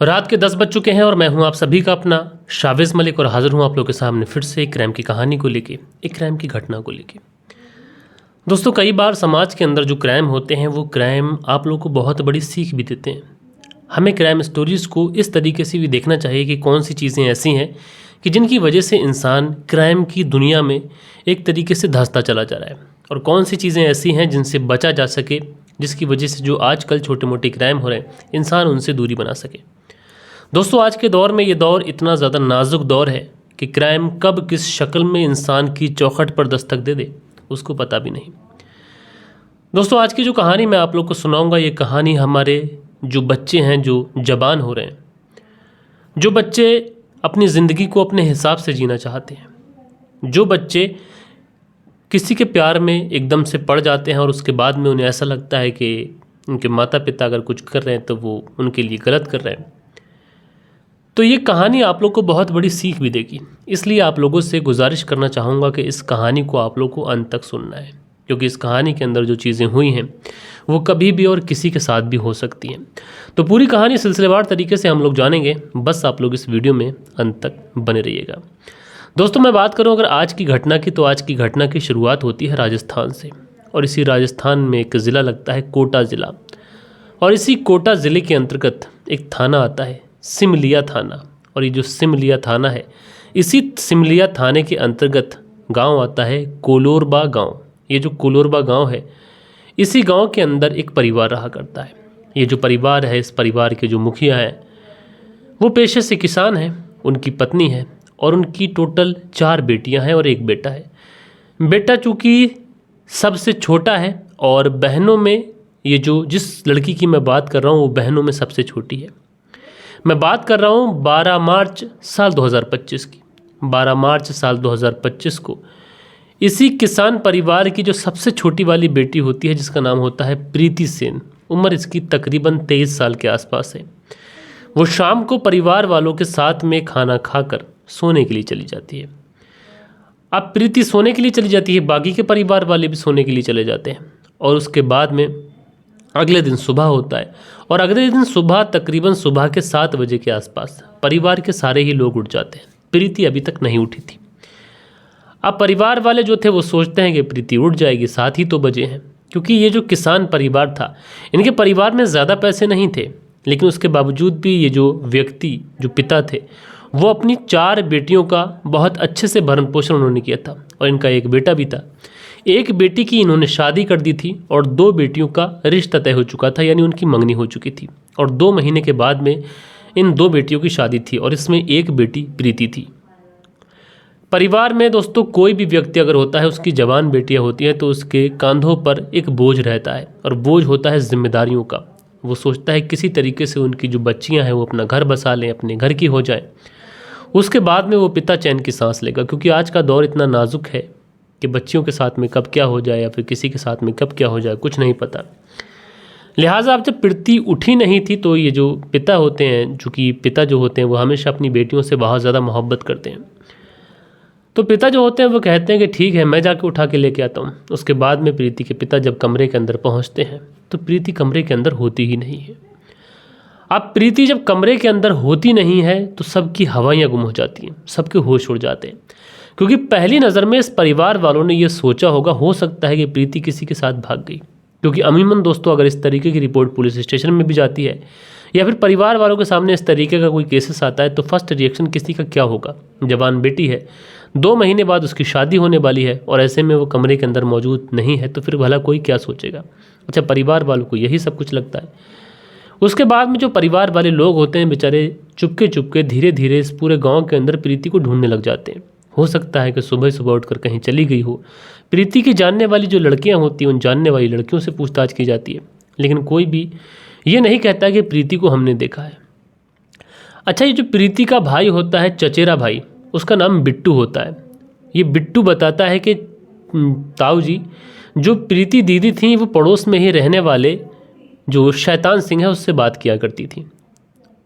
रात के 10 बज चुके हैं और मैं हूं आप सभी का अपना शाविज मलिक और हाजिर हूं आप लोगों के सामने फिर से एक क्राइम की कहानी को लेके, एक क्राइम की घटना को लेके। दोस्तों, कई बार समाज के अंदर जो क्राइम होते हैं वो क्राइम आप लोगों को बहुत बड़ी सीख भी देते हैं। हमें क्राइम स्टोरीज़ को इस तरीके से भी देखना चाहिए कि कौन सी चीज़ें ऐसी हैं कि जिनकी वजह से इंसान क्राइम की दुनिया में एक तरीके से धंसता चला जा रहा है, और कौन सी चीज़ें ऐसी हैं जिनसे बचा जा सके, जिसकी वजह से जो आजकल छोटे मोटे क्राइम हो रहे हैं इंसान उनसे दूरी बना सके। दोस्तों, आज के दौर में ये दौर इतना ज़्यादा नाजुक दौर है कि क्राइम कब किस शक्ल में इंसान की चौखट पर दस्तक दे दे उसको पता भी नहीं। दोस्तों, आज की जो कहानी मैं आप लोग को सुनाऊंगा, ये कहानी हमारे जो बच्चे हैं जो जवान हो रहे हैं, जो बच्चे अपनी ज़िंदगी को अपने हिसाब से जीना चाहते हैं, जो बच्चे किसी के प्यार में एकदम से पड़ जाते हैं और उसके बाद में उन्हें ऐसा लगता है कि उनके माता पिता अगर कुछ कर रहे हैं तो वो उनके लिए गलत कर रहे हैं। तो ये कहानी आप लोग को बहुत बड़ी सीख भी देगी। इसलिए आप लोगों से गुजारिश करना चाहूँगा कि इस कहानी को आप लोग को अंत तक सुनना है, क्योंकि इस कहानी के अंदर जो चीज़ें हुई हैं वो कभी भी और किसी के साथ भी हो सकती हैं। तो पूरी कहानी सिलसिलेवार तरीके से हम लोग जानेंगे, बस आप लोग इस वीडियो में अंत तक बने रहिएगा। दोस्तों, मैं बात करूं अगर आज की घटना की, तो आज की घटना की शुरुआत होती है राजस्थान से, और इसी राजस्थान में एक ज़िला लगता है कोटा ज़िला, और इसी कोटा ज़िले के अंतर्गत एक थाना आता है सिमलिया थाना। और ये जो सिमलिया थाना है, इसी सिमलिया थाने के अंतर्गत गांव आता है कोलोरबा गांव। ये जो कोलोरबा गांव है, इसी गांव के अंदर एक परिवार रहा करता है। ये जो परिवार है, इस परिवार के जो मुखिया हैं वो पेशे से किसान हैं, उनकी पत्नी है और उनकी टोटल 4 बेटियां हैं और 1 बेटा है। बेटा चूँकि सबसे छोटा है और बहनों में ये जो जिस लड़की की मैं बात कर रहा हूँ वो बहनों में सबसे छोटी है। मैं बात कर रहा हूँ 12 मार्च साल 2025 की। 12 मार्च साल 2025 को इसी किसान परिवार की जो सबसे छोटी वाली बेटी होती है, जिसका नाम होता है प्रीति सेन, उम्र इसकी तकरीबन 23 साल के आसपास है, वो शाम को परिवार वालों के साथ में खाना खाकर सोने के लिए चली जाती है। अब प्रीति सोने के लिए चली जाती है, बाकी के परिवार वाले भी सोने के लिए चले जाते हैं, और उसके बाद में अगले दिन सुबह होता है, और अगले दिन सुबह तकरीबन सुबह के 7 बजे के आसपास परिवार के सारे ही लोग उठ जाते हैं। प्रीति अभी तक नहीं उठी थी। अब परिवार वाले जो थे वो सोचते हैं कि प्रीति उठ जाएगी, 7 ही तो बजे हैं, क्योंकि ये जो किसान परिवार था, इनके परिवार में ज़्यादा पैसे नहीं थे, लेकिन उसके बावजूद भी ये जो व्यक्ति, जो पिता थे, वो अपनी 4 बेटियों का बहुत अच्छे से भरण पोषण उन्होंने किया था, और इनका 1 बेटा भी था। 1 बेटी की इन्होंने शादी कर दी थी और 2 बेटियों का रिश्ता तय हो चुका था, यानी उनकी मंगनी हो चुकी थी, और 2 महीने के बाद में इन 2 बेटियों की शादी थी, और इसमें 1 बेटी प्रीति थी। परिवार में दोस्तों कोई भी व्यक्ति अगर होता है, उसकी जवान बेटियां होती हैं, तो उसके कंधों पर एक बोझ रहता है, और बोझ होता है जिम्मेदारियों का। वो सोचता है किसी तरीके से उनकी जो बच्चियां हैं वो अपना घर बसा लें, अपने घर की हो जाए, उसके बाद में वो पिता चैन की सांस लेगा। क्योंकि आज का दौर इतना नाजुक है कि बच्चियों के साथ में कब क्या हो जाए या फिर किसी के साथ में कब क्या हो जाए, कुछ नहीं पता। लिहाजा अब जब प्रीति उठी नहीं थी, तो ये जो पिता होते हैं, चूँकि पिता जो होते हैं वो हमेशा अपनी बेटियों से बहुत ज़्यादा मोहब्बत करते हैं, तो पिता जो होते हैं वो कहते हैं कि ठीक है, मैं जाके उठा के लेके आता हूँ। उसके बाद में प्रीति के पिता जब कमरे के अंदर पहुँचते हैं तो प्रीति कमरे के अंदर होती ही नहीं है। अब प्रीति जब कमरे के अंदर होती नहीं है तो सबकी हवाइयाँ गुम हो जाती हैं, सबके होश उड़ जाते हैं, क्योंकि पहली नज़र में इस परिवार वालों ने ये सोचा होगा, हो सकता है कि प्रीति किसी के साथ भाग गई। क्योंकि अमूमन दोस्तों अगर इस तरीके की रिपोर्ट पुलिस स्टेशन में भी जाती है या फिर परिवार वालों के सामने इस तरीके का कोई केसेस आता है, तो फर्स्ट रिएक्शन किसी का क्या होगा? जवान बेटी है, 2 महीने बाद उसकी शादी होने वाली है, और ऐसे में वो कमरे के अंदर मौजूद नहीं है, तो फिर भला कोई क्या सोचेगा? अच्छा, परिवार वालों को यही सब कुछ लगता है। उसके बाद में जो परिवार वाले लोग होते हैं बेचारे चुपके चुपके धीरे धीरे इस पूरे गांव के अंदर प्रीति को ढूंढने लग जाते हैं। हो सकता है कि सुबह सुबह उठकर कहीं चली गई हो। प्रीति की जानने वाली जो लड़कियां होती हैं, उन जानने वाली लड़कियों से पूछताछ की जाती है, लेकिन कोई भी ये नहीं कहता कि प्रीति को हमने देखा है। अच्छा, ये जो प्रीति का भाई होता है, चचेरा भाई, उसका नाम बिट्टू होता है। ये बिट्टू बताता है कि ताऊ जी, जो प्रीति दीदी थी वो पड़ोस में ही रहने वाले जो शैतान सिंह है उससे बात किया करती थी,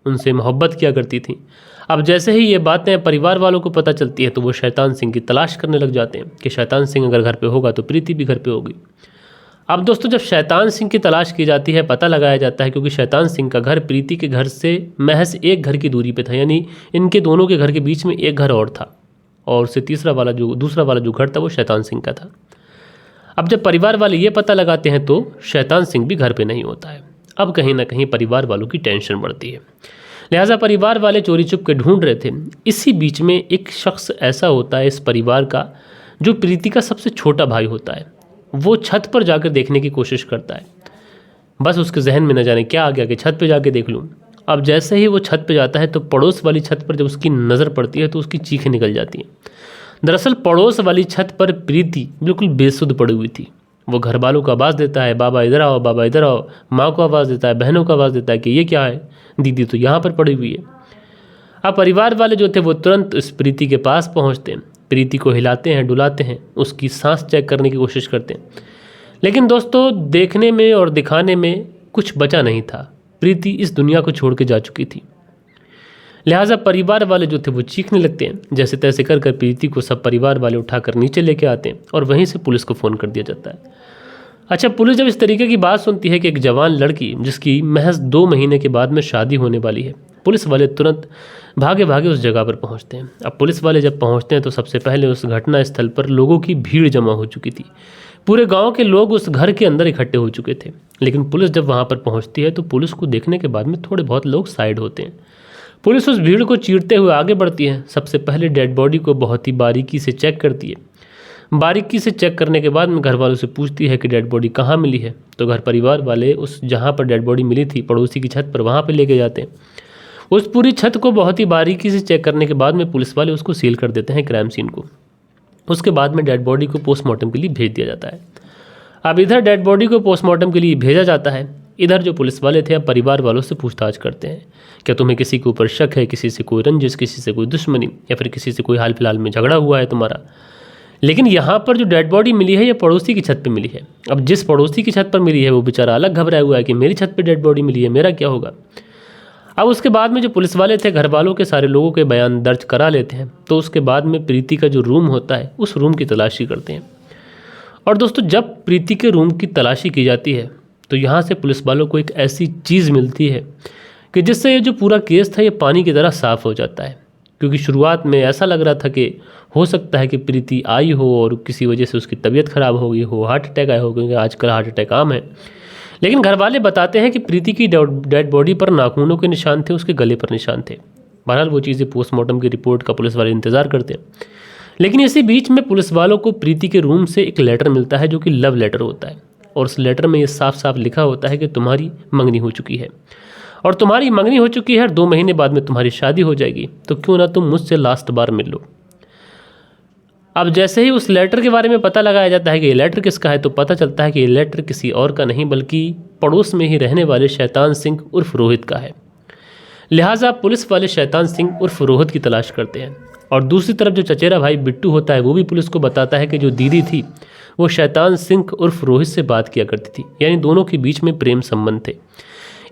उनसे मोहब्बत किया करती थी। अब जैसे ही ये बातें परिवार वालों को पता चलती है तो वो शैतान सिंह की तलाश करने लग जाते हैं कि शैतान सिंह अगर घर पे होगा तो प्रीति भी घर पे होगी। अब दोस्तों जब शैतान सिंह की तलाश की जाती है, पता लगाया जाता है, क्योंकि शैतान सिंह का घर प्रीति के घर से महज एक घर की दूरी पे था, यानी इनके दोनों के घर के बीच में एक घर और था, और उससे दूसरा वाला जो घर था वो शैतान सिंह का था। अब जब परिवार वाले ये पता लगाते हैं तो शैतान सिंह भी घर पे नहीं होता है। अब कहीं ना कहीं परिवार वालों की टेंशन बढ़ती है, लिहाजा परिवार वाले चोरी छुप के ढूंढ रहे थे। इसी बीच में एक शख्स ऐसा होता है इस परिवार का जो प्रीति का सबसे छोटा भाई होता है। वो छत पर जाकर देखने की कोशिश करता है, बस उसके जहन में न जाने क्या आ गया कि छत पे जाके देख लूँ। अब जैसे ही वो छत पे जाता है तो पड़ोस वाली छत पर जब उसकी नज़र पड़ती है तो उसकी चीखें निकल जाती हैं। दरअसल पड़ोस वाली छत पर प्रीति बिल्कुल बेसुध पड़ी हुई थी। वो घर वालों को आवाज़ देता है, बाबा इधर आओ, बाबा इधर आओ। माँ को आवाज़ देता है, बहनों को आवाज़ देता है कि ये क्या है, दीदी तो यहाँ पर पड़ी हुई है। अब परिवार वाले जो थे वो तुरंत इस प्रीति के पास पहुँचते हैं, प्रीति को हिलाते हैं, डुलाते हैं, उसकी सांस चेक करने की कोशिश करते हैं। लेकिन दोस्तों देखने में और दिखाने में कुछ बचा नहीं था। प्रीति इस दुनिया को छोड़ के जा चुकी थी। लिहाजा परिवार वाले जो थे वो चीखने लगते हैं। जैसे तैसे कर कर प्रीति को सब परिवार वाले उठाकर नीचे लेके आते हैं और वहीं से पुलिस को फ़ोन कर दिया जाता है। अच्छा, पुलिस जब इस तरीके की बात सुनती है कि एक जवान लड़की जिसकी महज 2 महीने के बाद में शादी होने वाली है, पुलिस वाले तुरंत भागे भागे उस जगह पर पहुंचते हैं। अब पुलिस वाले जब पहुंचते हैं तो सबसे पहले उस घटना स्थल पर लोगों की भीड़ जमा हो चुकी थी। पूरे गांव के लोग उस घर के अंदर इकट्ठे हो चुके थे। लेकिन पुलिस जब वहां पर पहुंचती है तो पुलिस को देखने के बाद में थोड़े बहुत लोग साइड होते हैं। पुलिस उस भीड़ को चीरते हुए आगे बढ़ती है। सबसे पहले डेड बॉडी को बहुत ही बारीकी से चेक करती है। बारीकी से चेक करने के बाद में घर वालों से पूछती है कि डेड बॉडी कहाँ मिली है। तो घर परिवार वाले उस जहाँ पर डेड बॉडी मिली थी पड़ोसी की छत पर, वहाँ पर लेके जाते हैं। उस पूरी छत को बहुत ही बारीकी से चेक करने के बाद में पुलिस वाले उसको सील कर देते हैं, क्राइम सीन को। उसके बाद में डेड बॉडी को पोस्टमार्टम के लिए भेज दिया जाता है। अब इधर डेड बॉडी को पोस्टमार्टम के लिए भेजा जाता है, इधर जो पुलिस वाले थे अब परिवार वालों से पूछताछ करते हैं, क्या तुम्हें किसी के ऊपर शक है, किसी से कोई रंजिश, किसी से कोई दुश्मनी, या फिर किसी से कोई हाल फिलहाल में झगड़ा हुआ है तुम्हारा। लेकिन यहाँ पर जो डेड बॉडी मिली है ये पड़ोसी की छत पे मिली है। अब जिस पड़ोसी की छत पर मिली है वो बेचारा अलग घबराया हुआ है कि मेरी छत पे डेड बॉडी मिली है, मेरा क्या होगा। अब उसके बाद में जो पुलिस वाले थे घर वालों के सारे लोगों के बयान दर्ज करा लेते हैं। तो उसके बाद में प्रीति का जो रूम होता है उस रूम की तलाशी करते हैं। और दोस्तों जब प्रीति के रूम की तलाशी की जाती है तो यहाँ से पुलिस वालों को एक ऐसी चीज़ मिलती है कि जिससे ये जो पूरा केस था ये पानी की तरह साफ़ हो जाता है। क्योंकि शुरुआत में ऐसा लग रहा था कि हो सकता है कि प्रीति आई हो और किसी वजह से उसकी तबीयत ख़राब हो गई हो, हार्ट अटैक आया हो, क्योंकि आजकल हार्ट अटैक आम है। लेकिन घर वाले बताते हैं कि प्रीति की डेड बॉडी पर नाखूनों के निशान थे, उसके गले पर निशान थे। बहरहाल वो चीज़ें पोस्टमार्टम की रिपोर्ट का पुलिस वाले इंतज़ार करते हैं। लेकिन इसी बीच में पुलिस वालों को प्रीति के रूम से एक लेटर मिलता है जो कि लव लेटर होता है। और उस लेटर में ये साफ साफ लिखा होता है कि तुम्हारी मंगनी हो चुकी है और तुम्हारी मंगनी हो चुकी है और 2 महीने बाद में तुम्हारी शादी हो जाएगी, तो क्यों ना तुम मुझसे लास्ट बार मिल लो। अब जैसे ही उस लेटर के बारे में पता लगाया जाता है कि ये लेटर किसका है तो पता चलता है कि ये लेटर किसी और का नहीं बल्कि पड़ोस में ही रहने वाले शैतान सिंह उर्फ रोहित का है। लिहाजा पुलिस वाले शैतान सिंह उर्फ रोहित की तलाश करते हैं। और दूसरी तरफ जो चचेरा भाई बिट्टू होता है वो भी पुलिस को बताता है कि जो दीदी थी वो शैतान सिंह उर्फ रोहित से बात किया करती थी, यानी दोनों के बीच में प्रेम संबंध थे।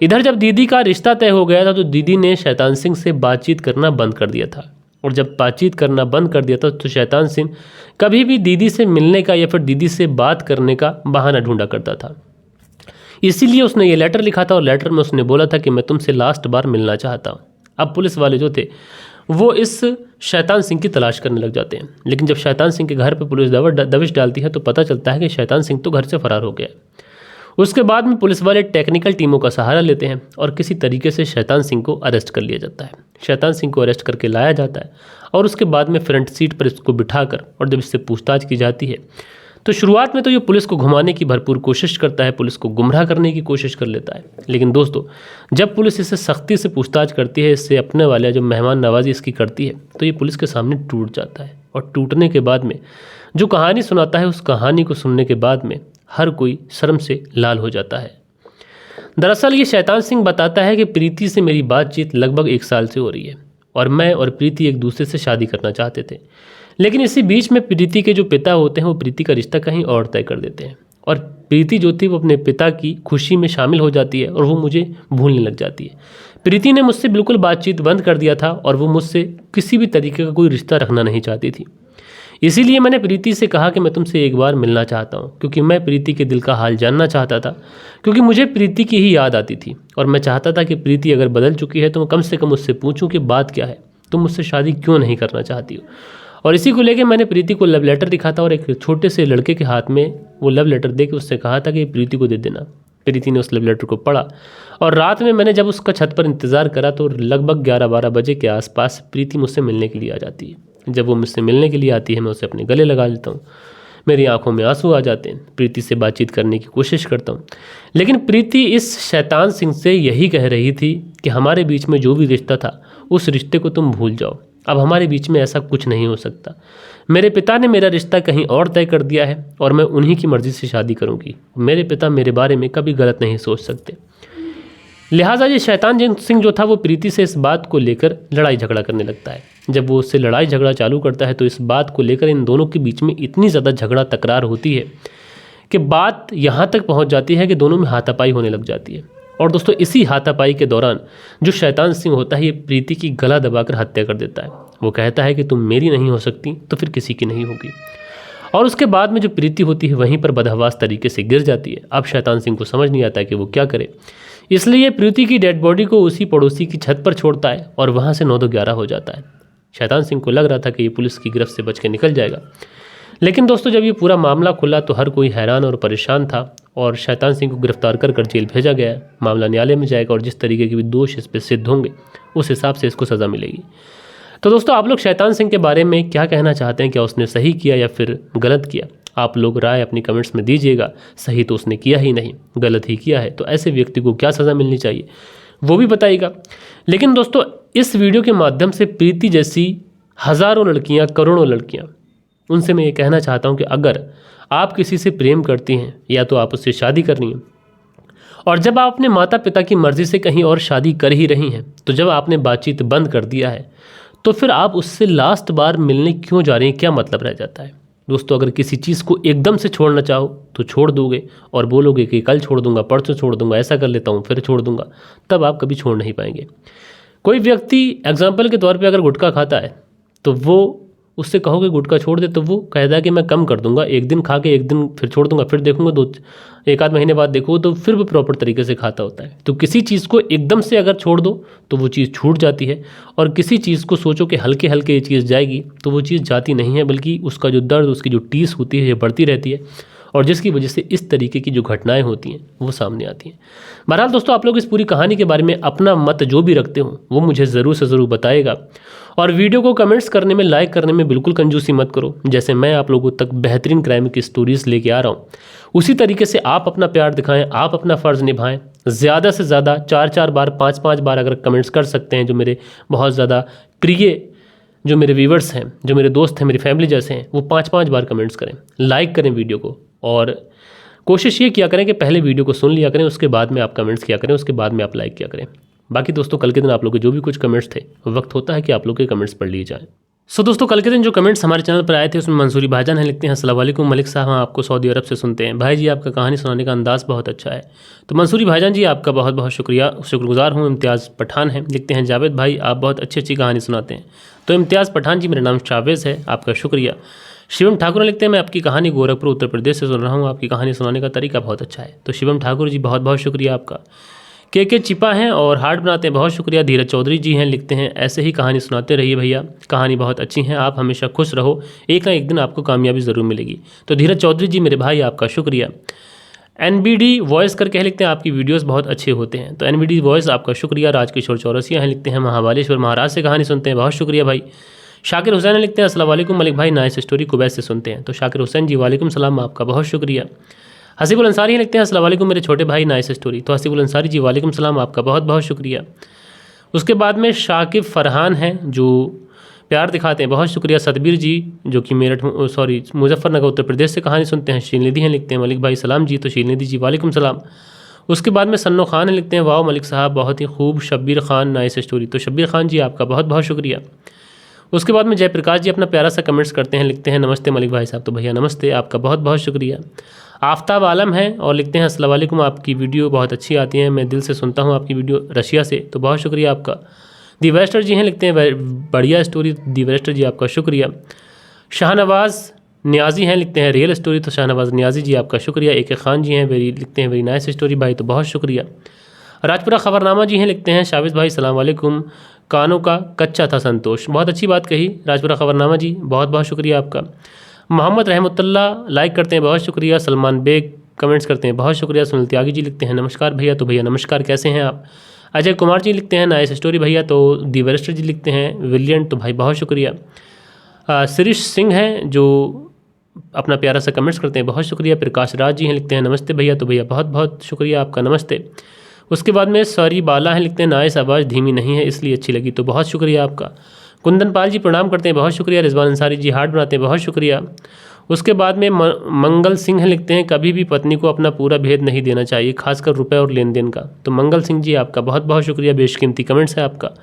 इधर जब दीदी का रिश्ता तय हो गया था तो दीदी ने शैतान सिंह से बातचीत करना बंद कर दिया था। और जब बातचीत करना बंद कर दिया था तो शैतान सिंह कभी भी दीदी से मिलने का या फिर दीदी से बात करने का बहाना ढूंढा करता था। इसीलिए उसने ये लेटर लिखा था और लेटर में उसने बोला था कि मैं तुमसे लास्ट बार मिलना चाहता हूँ। अब पुलिस वाले जो थे वो इस शैतान सिंह की तलाश करने लग जाते हैं। लेकिन जब शैतान सिंह के घर पर पुलिस दबिश डालती है तो पता चलता है कि शैतान सिंह तो घर से फरार हो गया। उसके बाद में पुलिस वाले टेक्निकल टीमों का सहारा लेते हैं और किसी तरीके से शैतान सिंह को अरेस्ट कर लिया जाता है। शैतान सिंह को अरेस्ट करके लाया जाता है और उसके बाद में फ्रंट सीट पर इसको बिठाकर और जब इससे पूछताछ की जाती है तो शुरुआत में तो ये पुलिस को घुमाने की भरपूर कोशिश करता है, पुलिस को गुमराह करने की कोशिश कर लेता है। लेकिन दोस्तों जब पुलिस इससे सख्ती से पूछताछ करती है, इससे अपने वाले जो मेहमान नवाजी इसकी करती है, तो ये पुलिस के सामने टूट जाता है। और टूटने के बाद में जो कहानी सुनाता है उस कहानी को सुनने के बाद में हर कोई शर्म से लाल हो जाता है। दरअसल ये शैतान सिंह बताता है कि प्रीति से मेरी बातचीत लगभग 1 साल से हो रही है और मैं और प्रीति एक दूसरे से शादी करना चाहते थे। लेकिन इसी बीच में प्रीति के जो पिता होते हैं वो प्रीति का रिश्ता कहीं और तय कर देते हैं और प्रीति जो थी वो अपने पिता की खुशी में शामिल हो जाती है और वो मुझे भूलने लग जाती है। प्रीति ने मुझसे बिल्कुल बातचीत बंद कर दिया था और वो मुझसे किसी भी तरीके का कोई रिश्ता रखना नहीं चाहती थी। इसीलिए मैंने प्रीति से कहा कि मैं तुमसे एक बार मिलना चाहता हूँ, क्योंकि मैं प्रीति के दिल का हाल जानना चाहता था, क्योंकि मुझे प्रीति की ही याद आती थी और मैं चाहता था कि प्रीति अगर बदल चुकी है तो मैं कम से कम उससे पूछूं कि बात क्या है, तुम मुझसे शादी क्यों नहीं करना चाहती हो। और इसी को लेकर मैंने प्रीति को लव लेटर दिखा था और एक छोटे से लड़के के हाथ में वो लव लेटर दे के उससे कहा था कि प्रीति को दे देना। प्रीति ने उस लव लेटर को पढ़ा और रात में मैंने जब उसका छत पर इंतज़ार करा तो लगभग 11-12 बजे के आसपास प्रीति मुझसे मिलने के लिए आ जाती है। जब वो मुझसे मिलने के लिए आती है मैं उसे अपने गले लगा लेता हूँ। मेरी आंखों में आंसू आ जाते हैं। प्रीति से बातचीत करने की कोशिश करता हूँ, लेकिन प्रीति इस शैतान सिंह से यही कह रही थी कि हमारे बीच में जो भी रिश्ता था उस रिश्ते को तुम भूल जाओ, अब हमारे बीच में ऐसा कुछ नहीं हो सकता। मेरे पिता ने मेरा रिश्ता कहीं और तय कर दिया है और मैं उन्हीं की मर्ज़ी से शादी करूंगी। मेरे पिता मेरे बारे में कभी गलत नहीं सोच सकते। लिहाजा ये शैतान सिंह जो था वो प्रीति से इस बात को लेकर लड़ाई झगड़ा करने लगता है। जब वो उससे लड़ाई झगड़ा चालू करता है तो इस बात को लेकर इन दोनों के बीच में इतनी ज़्यादा झगड़ा तकरार होती है कि बात यहाँ तक पहुँच जाती है कि दोनों में हाथापाई होने लग जाती है। और दोस्तों इसी हाथापाई के दौरान जो शैतान सिंह होता है ये प्रीति की गला दबाकर हत्या कर देता है। वो कहता है कि तुम मेरी नहीं हो सकती तो फिर किसी की नहीं होगी। और उसके बाद में जो प्रीति होती है वहीं पर बदहवास तरीके से गिर जाती है। अब शैतान सिंह को समझ नहीं आता कि वो क्या करे, इसलिए प्रीति की डेड बॉडी को उसी पड़ोसी की छत पर छोड़ता है और वहाँ से 9-11 हो जाता है। शैतान सिंह को लग रहा था कि ये पुलिस की गिरफ्त से बच के निकल जाएगा, लेकिन दोस्तों जब ये पूरा मामला खुला तो हर कोई हैरान और परेशान था और शैतान सिंह को गिरफ्तार कर जेल भेजा गया है। मामला न्यायालय में जाएगा और जिस तरीके के भी दोष इस पर सिद्ध होंगे उस हिसाब से इसको सज़ा मिलेगी। तो दोस्तों आप लोग शैतान सिंह के बारे में क्या कहना चाहते हैं? क्या उसने सही किया या फिर गलत किया? आप लोग राय अपनी कमेंट्स में दीजिएगा। सही तो उसने किया ही नहीं, गलत ही किया है, तो ऐसे व्यक्ति को क्या सज़ा मिलनी चाहिए वो भी बताइएगा। लेकिन दोस्तों इस वीडियो के माध्यम से प्रीति जैसी हज़ारों लड़कियाँ, करोड़ों लड़कियाँ, उनसे मैं ये कहना चाहता हूँ कि अगर आप किसी से प्रेम करती हैं या तो आप उससे शादी करनी है, और जब आप अपने माता पिता की मर्ज़ी से कहीं और शादी कर ही रही हैं तो जब आपने बातचीत बंद कर दिया है तो फिर आप उससे लास्ट बार मिलने क्यों जा रही हैं? क्या मतलब रह जाता है? दोस्तों अगर किसी चीज़ को एकदम से छोड़ना चाहो तो छोड़ दोगे और बोलोगे कि कल छोड़ दूंगा, परसों छोड़ दूंगा, ऐसा कर लेता हूँ फिर छोड़ दूंगा, तब आप कभी छोड़ नहीं पाएंगे। कोई व्यक्ति एग्जाम्पल के तौर पे अगर गुटखा खाता है तो वो उससे कहोगे गुटखा छोड़ दे तो वो कहता है कि मैं कम कर दूंगा, एक दिन खा के एक दिन फिर छोड़ दूंगा, फिर देखूंगा 1-8 महीने बाद देखो तो फिर वो प्रॉपर तरीके से खाता होता है। तो किसी चीज़ को एकदम से अगर छोड़ दो तो वो चीज़ छूट जाती है, और किसी चीज़ को सोचो कि हल्के हल्के ये चीज़ जाएगी तो वो चीज़ जाती नहीं है, बल्कि उसका जो दर्द, उसकी जो टीस होती है ये बढ़ती रहती है, और जिसकी वजह से इस तरीके की जो घटनाएं होती हैं वो सामने आती हैं। बहरहाल दोस्तों आप लोग इस पूरी कहानी के बारे में अपना मत जो भी रखते हो वो मुझे ज़रूर से ज़रूर बताइएगा, और वीडियो को कमेंट्स करने में, लाइक करने में बिल्कुल कंजूसी मत करो। जैसे मैं आप लोगों तक बेहतरीन क्राइम की स्टोरीज़ लेके आ रहा हूँ उसी तरीके से आप अपना प्यार दिखाएं, आप अपना फ़र्ज़ निभाएं। ज़्यादा से ज़्यादा 4-4 बार, 5-5 बार अगर कमेंट्स कर सकते हैं, जो मेरे बहुत ज़्यादा प्रिय जो मेरे व्यूवर्स हैं, जो मेरे दोस्त हैं, मेरी फैमिली जैसे हैं, वो 5-5 बार कमेंट्स करें, लाइक करें वीडियो को, और कोशिश ये किया करें कि पहले वीडियो को सुन लिया करें, उसके बाद में आप कमेंट्स किया करें, उसके बाद में आप लाइक किया करें। बाकी दोस्तों कल के दिन आप लोग के जो भी कुछ कमेंट्स थे वक्त होता है कि आप लोग के कमेंट्स पढ़ लिए जाएँ। सो दोस्तों कल के दिन जो कमेंट्स हमारे चैनल पर आए थे उसमें मंसूरी भाईजान हैं, लिखते हैं अस्सलाम वालेकुम मलिक साहब, हम आपको सऊदी अरब से सुनते हैं। भाई जी आपका कहानी सुनाने का अंदाज़ बहुत अच्छा है। तो मंसूरी भाईजान जी आपका बहुत बहुत शुक्रगुजार हूँ। इम्तियाज़ पठान हैं, लिखते हैं जावेद भाई आप बहुत अच्छी कहानी सुनाते हैं। तो इम्तियाज़ पठान जी मेरा नाम शावेज़ है, आपका शुक्रिया। शिवम ठाकुर लिखते हैं मैं आपकी कहानी गोरखपुर उत्तर प्रदेश से सुन रहा हूँ, आपकी कहानी सुनाने का तरीका बहुत अच्छा है। तो शिवम ठाकुर जी बहुत बहुत शुक्रिया आपका। के चिपा हैं और हार्ट बनाते हैं, बहुत शुक्रिया। धीरज चौधरी जी हैं, लिखते हैं ऐसे ही कहानी सुनाते रहिए भैया, कहानी बहुत अच्छी हैं, आप हमेशा खुश रहो, एक ना एक दिन आपको कामयाबी ज़रूर मिलेगी। तो धीरज चौधरी जी मेरे भाई आपका शुक्रिया। NBD वॉइस करके लिखते हैं आपकी वीडियोस बहुत अच्छे होते हैं। तो NBD वॉइस आपका शुक्रिया। राजकिशोर चौरसिया हैं, लिखते हैं महाबालेश्वर महाराज से कहानी सुनते हैं, बहुत शुक्रिया भाई। शाकिर हुसैन लिखते हैं अस्सलाम वालेकुम मलिक भाई, नाइस स्टोरी कुवैत से सुनते हैं। तो शाकिर हुसैन जी वालेकुम सलाम, आपका बहुत शुक्रिया। हसीबुल अंसारी लिखते हैं अस्सलाम वालेकुम मेरे छोटे भाई, नाइस स्टोरी। तो हसीबुल अंसारी जी वालेकुम सलाम, आपका बहुत बहुत शुक्रिया। उसके बाद में शाकिब फरहान हैं जो प्यार दिखाते हैं, बहुत शुक्रिया। सतबीर जी जो कि मुजफ्फरनगर उत्तर प्रदेश से कहानी सुनते हैं। शीलनिधि हैं, लिखते हैं मलिक भाई सलाम जी। तो शीलनिधि जी वालेकुम सलाम। उसके बाद में सन्नो खान लिखते हैं वाह मलिक साहब बहुत ही खूब। Shabbir Khan nice story. तो शब्बीर खान जी आपका बहुत बहुत शुक्रिया। उसके बाद में जयप्रकाश जी अपना प्यारा सा कमेंट्स करते हैं, लिखते हैं नमस्ते मलिक भाई साहब। तो भैया नमस्ते, आपका बहुत बहुत शुक्रिया। आफ्ताब आलम हैं और लिखते हैं अस्सलाम वालेकुम, आपकी वीडियो बहुत अच्छी आती है, मैं दिल से सुनता हूँ आपकी वीडियो रशिया से। तो बहुत शुक्रिया आपका। दिवेस्टर जी हैं, लिखते हैं बढ़िया स्टोरी। दिवेस्टर जी आपका शुक्रिया। शाहनवाज़ न्याजी हैं, लिखते हैं रियल स्टोरी। तो शाहनवाज़ न्याजी जी आपका शुक्रिया। AK खान जी हैं लिखते हैं वेरी नाइस स्टोरी भाई, तो बहुत शुक्रिया। राजपुरा खबरनामा जी हैं, लिखते हैं शाविज़ भाई सलाम वालेकुम, कानों का कच्चा था संतोष। बहुत अच्छी बात कही राजपुरा खबरनामा जी, बहुत बहुत शुक्रिया आपका। मोहम्मद रहमतुल्ला लाइक करते हैं, बहुत शुक्रिया। सलमान बेग कमेंट्स करते हैं, बहुत शुक्रिया। सुनील त्यागी जी लिखते हैं नमस्कार भैया, तो भैया नमस्कार, कैसे हैं आप। अजय कुमार जी लिखते हैं नाइस स्टोरी भैया, तो दीवरिस्टर जी लिखते हैं विलियंट, तो भाई बहुत शुक्रिया। शिरीष सिंह हैं जो अपना प्यारा सा कमेंट्स करते हैं, बहुत शुक्रिया। प्रकाश राज जी हैं, लिखते हैं नमस्ते भैया, तो भैया बहुत बहुत शुक्रिया आपका, नमस्ते। उसके बाद में सॉरी बाला हैं, लिखते हैं नाइस, आवाज़ धीमी नहीं है इसलिए अच्छी लगी, तो बहुत शुक्रिया आपका। कुंदन पाल जी प्रणाम करते हैं, बहुत शुक्रिया। रिजवान अंसारी जी हार्ट बनाते हैं, बहुत शुक्रिया। उसके बाद में मंगल सिंह हैं, लिखते हैं कभी भी पत्नी को अपना पूरा भेद नहीं देना चाहिए, खासकर रुपए और लेन देन का। तो मंगल सिंह जी आपका बहुत बहुत शुक्रिया, बेशकीमती कमेंट्स है आपका।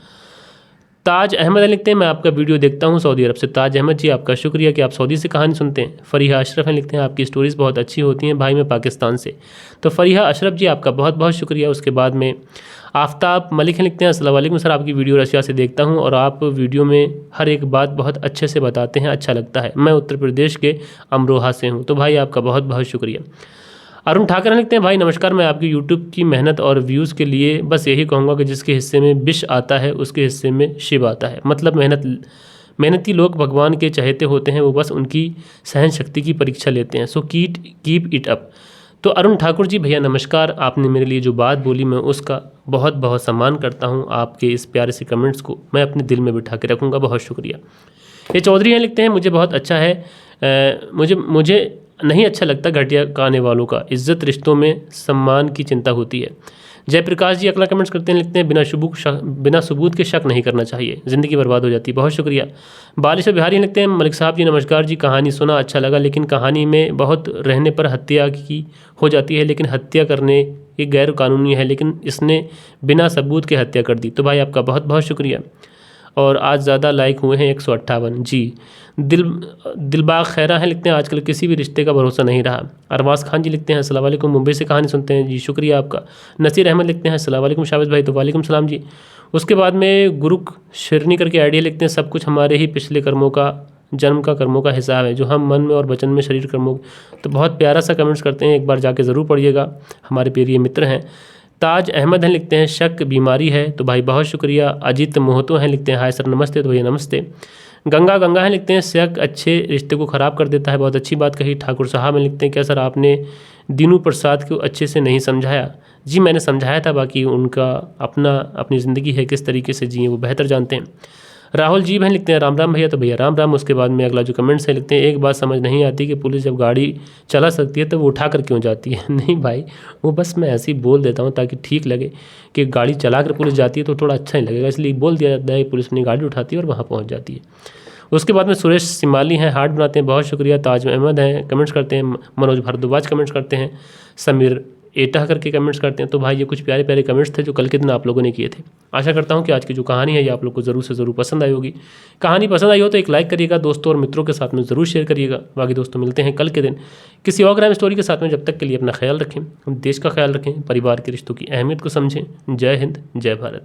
ताज अहमद हैं, लिखते हैं मैं आपका वीडियो देखता हूं सऊदी अरब से। ताज अहमद जी आपका शुक्रिया कि आप सऊदी से कहानी सुनते हैं। फरीहा अशरफ हैं, लिखते हैं आपकी स्टोरीज़ बहुत अच्छी होती हैं भाई, मैं पाकिस्तान से। तो फरीहा अशरफ जी आपका बहुत बहुत शुक्रिया। उसके बाद में आफ्ताब मलिक हैं, लिखते हैं अस्सलाम वालेकुम सर, आपकी वीडियो रशिया से देखता हूँ और आप वीडियो में हर एक बात बहुत अच्छे से बताते हैं, अच्छा लगता है। मैं उत्तर प्रदेश के अमरोहा से हूँ, तो भाई आपका बहुत बहुत शुक्रिया। अरुण ठाकर लिखते हैं भाई नमस्कार, मैं आपकी यूट्यूब की मेहनत और व्यूज़ के लिए बस यही कहूँगा कि जिसके हिस्से में विष आता है उसके हिस्से में शिव आता है। मतलब मेहनती लोग भगवान के चहेते होते हैं, वो बस उनकी सहन शक्ति की परीक्षा लेते हैं। So keep it up. तो अरुण ठाकुर जी भैया नमस्कार, आपने मेरे लिए जो बात बोली मैं उसका बहुत बहुत सम्मान करता हूँ। आपके इस प्यारे से कमेंट्स को मैं अपने दिल में बिठा के रखूँगा, बहुत शुक्रिया। ये चौधरी हैं, लिखते हैं मुझे बहुत अच्छा है, मुझे नहीं अच्छा लगता घटिया गाने वालों का, इज्जत रिश्तों में सम्मान की चिंता होती है। जयप्रकाश जी अगला कमेंट्स करते हैं, लिखते हैं बिना सबूत के शक नहीं करना चाहिए, ज़िंदगी बर्बाद हो जाती है, बहुत शुक्रिया। बालिश बिहारी लिखते हैं मलिक साहब जी नमस्कार जी, कहानी सुना अच्छा लगा, लेकिन कहानी में बहुत रहने पर हत्या की हो जाती है, लेकिन हत्या करने ये गैर कानूनी है, लेकिन इसने बिना सबूत के हत्या कर दी। तो भाई आपका बहुत बहुत शुक्रिया। और आज ज़्यादा लाइक हुए हैं 158 जी। दिलबाग खैरा हैं, लिखते हैं आजकल किसी भी रिश्ते का भरोसा नहीं रहा। अरबाज खान जी लिखते हैं अस्सलाम वालेकुम, मुंबई से कहानी सुनते हैं जी, शुक्रिया आपका। नसीर अहमद लिखते हैं अस्सलाम वालेकुम शाविज़ भाई, तो वालेकुम सलाम जी। उसके बाद में गुरुक शिरनी करके आइडिया लिखते हैं सब कुछ हमारे ही पिछले कर्मों का, जन्म का कर्मों का हिसाब है जो हम मन में और वचन में शरीर कर्मों। तो बहुत प्यारा सा कमेंट्स करते हैं, एक बार जाके ज़रूर पढ़िएगा, हमारे प्रिय मित्र हैं। ताज अहमद हैं, लिखते हैं शक बीमारी है, तो भाई बहुत शुक्रिया। अजीत मोहतो हैं, लिखते हैं हाय सर नमस्ते, तो भैया नमस्ते। गंगा हैं, लिखते हैं शक अच्छे रिश्ते को ख़राब कर देता है, बहुत अच्छी बात कही। ठाकुर साहब हैं, लिखते हैं क्या सर आपने दीनू प्रसाद को अच्छे से नहीं समझाया। जी मैंने समझाया था, बाकी उनका अपनी ज़िंदगी है, किस तरीके से जिए वो बेहतर जानते हैं। राहुल जी हैं, लिखते हैं राम राम भैया, तो भैया राम राम। उसके बाद में अगला जो कमेंट्स है, लिखते हैं एक बात समझ नहीं आती कि पुलिस जब गाड़ी चला सकती है तो वो उठा कर क्यों जाती है। नहीं भाई, वो बस मैं ऐसे ही बोल देता हूँ ताकि ठीक लगे कि गाड़ी चला कर पुलिस जाती है तो थोड़ा अच्छा ही लगेगा, इसलिए बोल दिया जाता है पुलिस अपनी गाड़ी उठाती है और वहाँ पहुँच जाती है। उसके बाद में सुरेश सिमाली हैं, हार्ट बनाते हैं, बहुत शुक्रिया। ताज अहमद हैं, कमेंट्स करते हैं। मनोज भारद्वाज कमेंट्स करते हैं। समीर एटा करके कमेंट्स करते हैं। तो भाई ये कुछ प्यारे प्यारे कमेंट्स थे जो कल के दिन आप लोगों ने किए थे। आशा करता हूँ कि आज की जो कहानी है ये आप लोग को ज़रूर से ज़रूर पसंद आई होगी। कहानी पसंद आई हो तो एक लाइक करिएगा, दोस्तों और मित्रों के साथ में ज़रूर शेयर करिएगा। बाकी दोस्तों मिलते हैं कल के दिन किसी और क्राइम स्टोरी के साथ में। जब तक के लिए अपना ख्याल रखें, देश का ख्याल रखें, परिवार के रिश्तों की अहमियत को समझें। जय हिंद, जय भारत।